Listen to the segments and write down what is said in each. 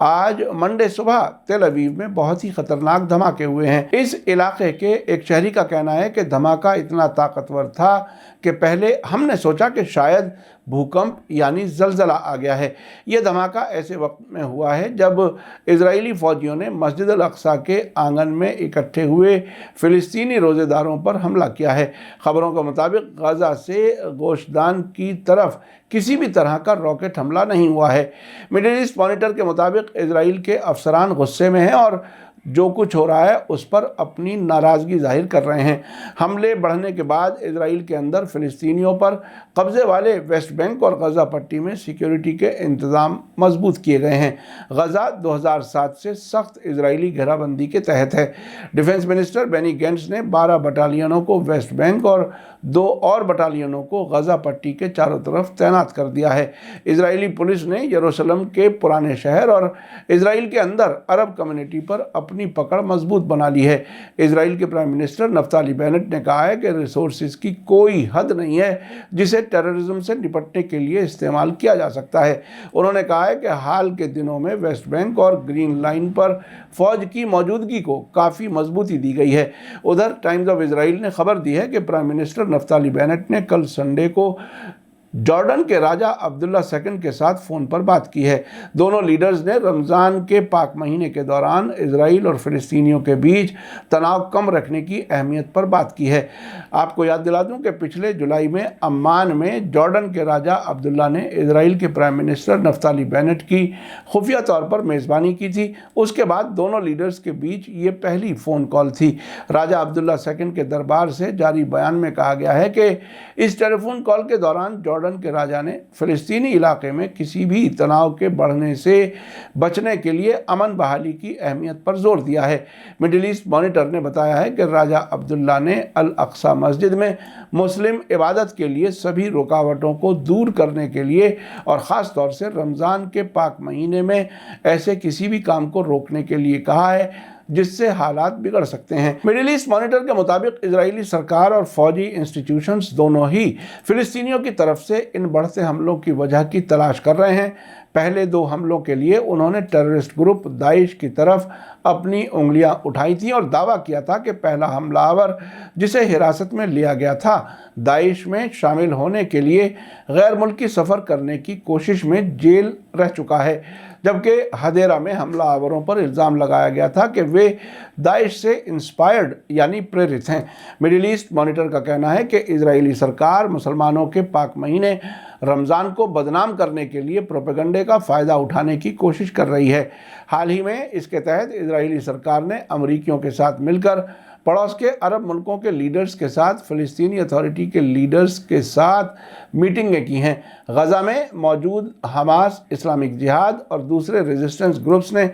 آج منڈے صبح تل ابیب میں بہت ہی خطرناک دھماکے ہوئے ہیں۔ اس علاقے کے ایک شہری کا کہنا ہے کہ دھماکہ اتنا طاقتور تھا کہ پہلے ہم نے سوچا کہ شاید بھوکمپ یعنی زلزلہ آ گیا ہے۔ یہ دھماکہ ایسے وقت میں ہوا ہے جب اسرائیلی فوجیوں نے مسجد الاقصیٰ کے آنگن میں اکٹھے ہوئے فلسطینی روزے داروں پر حملہ کیا ہے۔ خبروں کے مطابق غزہ سے گوشت دان کی طرف کسی بھی طرح کا راکٹ حملہ نہیں ہوا ہے۔ مڈل ایسٹ مانیٹر کے مطابق اسرائیل کے افسران غصے میں ہیں اور جو کچھ ہو رہا ہے اس پر اپنی ناراضگی ظاہر کر رہے ہیں۔ حملے بڑھنے کے بعد اسرائیل کے اندر فلسطینیوں پر قبضے والے ویسٹ بینک اور غزہ پٹی میں سیکیورٹی کے انتظام مضبوط کیے گئے ہیں۔ غزہ 2007 سے سخت اسرائیلی گھیرا بندی کے تحت ہے۔ ڈیفنس منسٹر بینی گینٹس نے 12 بٹالینوں کو ویسٹ بینک اور 2 اور بٹالینوں کو غزہ پٹی کے چاروں طرف تعینات کر دیا ہے۔ اسرائیلی پولیس نے یروشلم کے پرانے شہر اور اسرائیل کے اندر عرب کمیونٹی پر اپنی پکڑ مضبوط بنا لی ہے۔ اسرائیل کے پرائم منسٹر نفتالی بینٹ نے کہا ہے کہ ریسورسز کی کوئی حد نہیں ہے جسے ٹیررزم سے نپٹنے کے لیے استعمال کیا جا سکتا ہے۔ انہوں نے کہا ہے کہ حال کے دنوں میں ویسٹ بینک اور گرین لائن پر فوج کی موجودگی کو کافی مضبوطی دی گئی ہے۔ ادھر ٹائمز آف اسرائیل نے خبر دی ہے کہ پرائم منسٹر نفتالی بینٹ نے کل سنڈے کو جارڈن کے راجہ عبداللہ سیکنڈ کے ساتھ فون پر بات کی ہے۔ دونوں لیڈرز نے رمضان کے پاک مہینے کے دوران اسرائیل اور فلسطینیوں کے بیچ تناؤ کم رکھنے کی اہمیت پر بات کی ہے۔ آپ کو یاد دلا دوں کہ پچھلے جولائی میں عمان میں جارڈن کے راجہ عبداللہ نے اسرائیل کے پرائم منسٹر نفتالی بینٹ کی خفیہ طور پر میزبانی کی تھی۔ اس کے بعد دونوں لیڈرز کے بیچ یہ پہلی فون کال تھی۔ راجہ عبداللہ سیکنڈ کے دربار سے جاری بیان میں کہا گیا ہے کہ اس ٹیلی فون کال کے دوران جارڈن کے راجہ نے فلسطینی علاقے میں کسی بھی تناؤ کے بڑھنے سے بچنے کے لیے امن بحالی کی اہمیت پر زور دیا ہے۔ مڈل ایسٹ مانیٹر نے بتایا ہے کہ راجہ عبداللہ نے الاقصیٰ مسجد میں مسلم عبادت کے لیے سبھی رکاوٹوں کو دور کرنے کے لیے اور خاص طور سے رمضان کے پاک مہینے میں ایسے کسی بھی کام کو روکنے کے لیے کہا ہے جس سے حالات بگڑ سکتے ہیں۔ مڈل ایسٹ مانیٹر کے مطابق اسرائیلی سرکار اور فوجی انسٹیٹیوشنز دونوں ہی فلسطینیوں کی طرف سے ان بڑھتے حملوں کی وجہ کی تلاش کر رہے ہیں۔ پہلے 2 حملوں کے لیے انہوں نے ٹیررسٹ گروپ داعش کی طرف اپنی انگلیاں اٹھائی تھیں اور دعویٰ کیا تھا کہ پہلا حملہ آور جسے حراست میں لیا گیا تھا داعش میں شامل ہونے کے لیے غیر ملکی سفر کرنے کی کوشش میں جیل رہ چکا ہے، جبکہ ہدیرہ میں حملہ آوروں پر الزام لگایا گیا تھا کہ وہ داعش سے انسپائرڈ یعنی پریرت ہیں۔ مڈل ایسٹ مانیٹر کا کہنا ہے کہ اسرائیلی سرکار مسلمانوں کے پاک مہینے رمضان کو بدنام کرنے کے لیے پروپیگنڈے کا فائدہ اٹھانے کی کوشش کر رہی ہے۔ حال ہی میں اس کے تحت اسرائیلی سرکار نے امریکیوں کے ساتھ مل کر پڑوس کے عرب ملکوں کے لیڈرز کے ساتھ فلسطینی اتھارٹی کے لیڈرز کے ساتھ میٹنگیں کی ہیں۔ غزہ میں موجود حماس، اسلامک جہاد اور دوسرے ریزسٹنس گروپس نے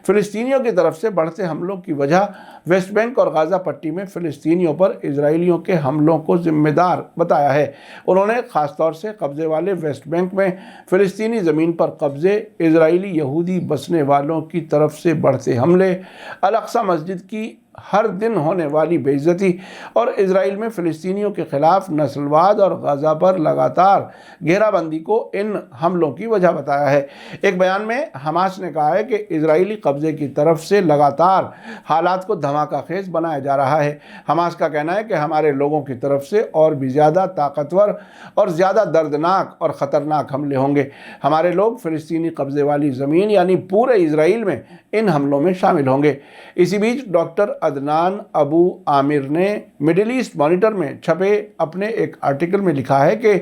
فلسطینیوں کی طرف سے بڑھتے حملوں کی وجہ ویسٹ بینک اور غزہ پٹی میں فلسطینیوں پر اسرائیلیوں کے حملوں کو ذمہ دار بتایا ہے۔ انہوں نے خاص طور سے قبضے والے ویسٹ بینک میں فلسطینی زمین پر قبضے، اسرائیلی یہودی بسنے والوں کی طرف سے بڑھتے حملے، الاقصیٰ مسجد کی ہر دن ہونے والی بے عزتی اور اسرائیل میں فلسطینیوں کے خلاف نسلواد اور غزہ پر لگاتار گھیرا بندی کو ان حملوں کی وجہ بتایا ہے۔ ایک بیان میں حماس نے کہا ہے کہ اسرائیلی قبضے کی طرف سے لگاتار حالات کو دھماکہ خیز بنایا جا رہا ہے۔ حماس کا کہنا ہے کہ ہمارے لوگوں کی طرف سے اور بھی زیادہ طاقتور اور زیادہ دردناک اور خطرناک حملے ہوں گے۔ ہمارے لوگ فلسطینی قبضے والی زمین یعنی پورے اسرائیل میں ان حملوں میں شامل ہوں گے۔ اسی بیچ ڈاکٹر عدنان ابو عامر نے مڈل ایسٹ مانیٹر میں چھپے اپنے ایک آرٹیکل میں لکھا ہے کہ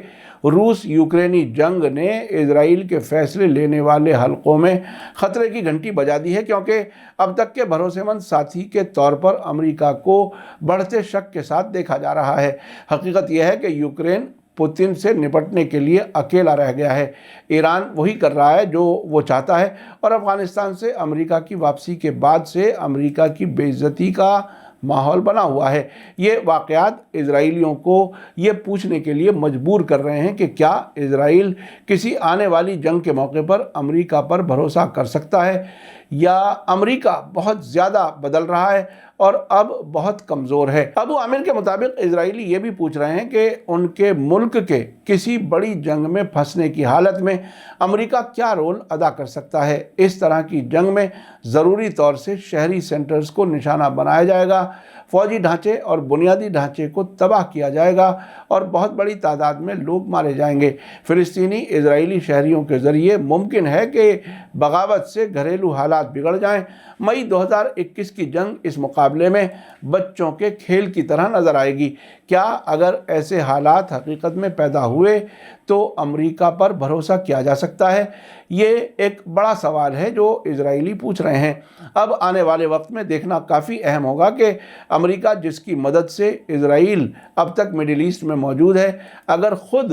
روس یوکرینی جنگ نے اسرائیل کے فیصلے لینے والے حلقوں میں خطرے کی گھنٹی بجا دی ہے، کیونکہ اب تک کے بھروسے مند ساتھی کے طور پر امریکہ کو بڑھتے شک کے ساتھ دیکھا جا رہا ہے۔ حقیقت یہ ہے کہ یوکرین پوتن سے نپٹنے کے لیے اکیلا رہ گیا ہے۔ ایران وہی کر رہا ہے جو وہ چاہتا ہے، اور افغانستان سے امریکہ کی واپسی کے بعد سے امریکہ کی بے عزتی کا ماحول بنا ہوا ہے۔ یہ واقعات اسرائیلیوں کو یہ پوچھنے کے لیے مجبور کر رہے ہیں کہ کیا اسرائیل کسی آنے والی جنگ کے موقع پر امریکہ پر بھروسہ کر سکتا ہے؟ یا امریکہ بہت زیادہ بدل رہا ہے اور اب بہت کمزور ہے؟ ابو عامر کے مطابق اسرائیلی یہ بھی پوچھ رہے ہیں کہ ان کے ملک کے کسی بڑی جنگ میں پھنسنے کی حالت میں امریکہ کیا رول ادا کر سکتا ہے۔ اس طرح کی جنگ میں ضروری طور سے شہری سینٹرز کو نشانہ بنایا جائے گا، فوجی ڈھانچے اور بنیادی ڈھانچے کو تباہ کیا جائے گا اور بہت بڑی تعداد میں لوگ مارے جائیں گے۔ فلسطینی اسرائیلی شہریوں کے ذریعے ممکن ہے کہ بغاوت سے گھریلو حالات بگڑ جائیں۔ مئی 2021 کی جنگ اس مقابلے میں بچوں کے کھیل کی طرح نظر آئے گی۔ کیا اگر ایسے حالات حقیقت میں پیدا ہوئے تو امریکہ پر بھروسہ کیا جا سکتا ہے؟ یہ ایک بڑا سوال ہے جو اسرائیلی پوچھ رہے ہیں۔ اب آنے والے وقت میں دیکھنا کافی اہم ہوگا کہ امریکہ جس کی مدد سے اسرائیل اب تک مڈل ایسٹ میں موجود ہے، اگر خود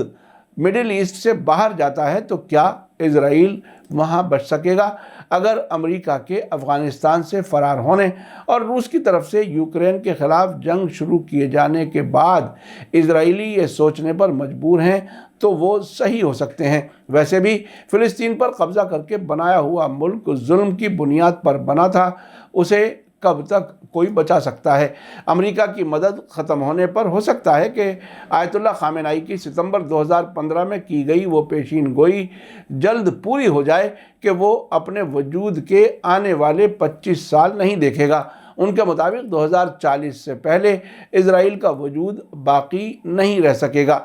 مڈل ایسٹ سے باہر جاتا ہے تو کیا اسرائیل وہاں بچ سکے گا؟ اگر امریکہ کے افغانستان سے فرار ہونے اور روس کی طرف سے یوکرین کے خلاف جنگ شروع کیے جانے کے بعد اسرائیلی یہ سوچنے پر مجبور ہیں تو وہ صحیح ہو سکتے ہیں۔ ویسے بھی فلسطین پر قبضہ کر کے بنایا ہوا ملک ظلم کی بنیاد پر بنا تھا، اسے کب تک کوئی بچا سکتا ہے؟ امریکہ کی مدد ختم ہونے پر ہو سکتا ہے کہ آیت اللہ خامنہ کی ستمبر 2015 میں کی گئی وہ پیشین گوئی جلد پوری ہو جائے کہ وہ اپنے وجود کے آنے والے 25 سال نہیں دیکھے گا۔ ان کے مطابق 2040 سے پہلے اسرائیل کا وجود باقی نہیں رہ سکے گا۔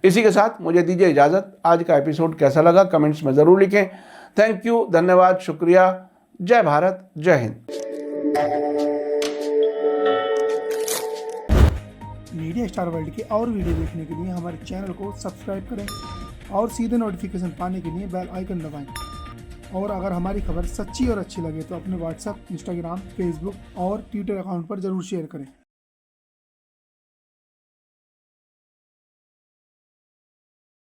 اسی کے ساتھ مجھے دیجیے اجازت۔ آج کا ایپیسوڈ کیسا لگا کمنٹس میں ضرور لکھیں۔ تھینک یو، دھنیہ واد، شکریہ۔ جے بھارت، جے ہند۔ میڈیا اسٹار ورلڈ کے اور ویڈیو دیکھنے کے لیے ہمارے چینل کو سبسکرائب کریں اور سیدھے نوٹیفیکیشن پانے کے لیے بیل آئیکن دبائیں۔ اور اگر ہماری خبر سچی اور اچھی لگے تو اپنے واٹس ایپ، انسٹاگرام، فیس بک اور ٹویٹر اکاؤنٹ پر ضرور شیئر کریں۔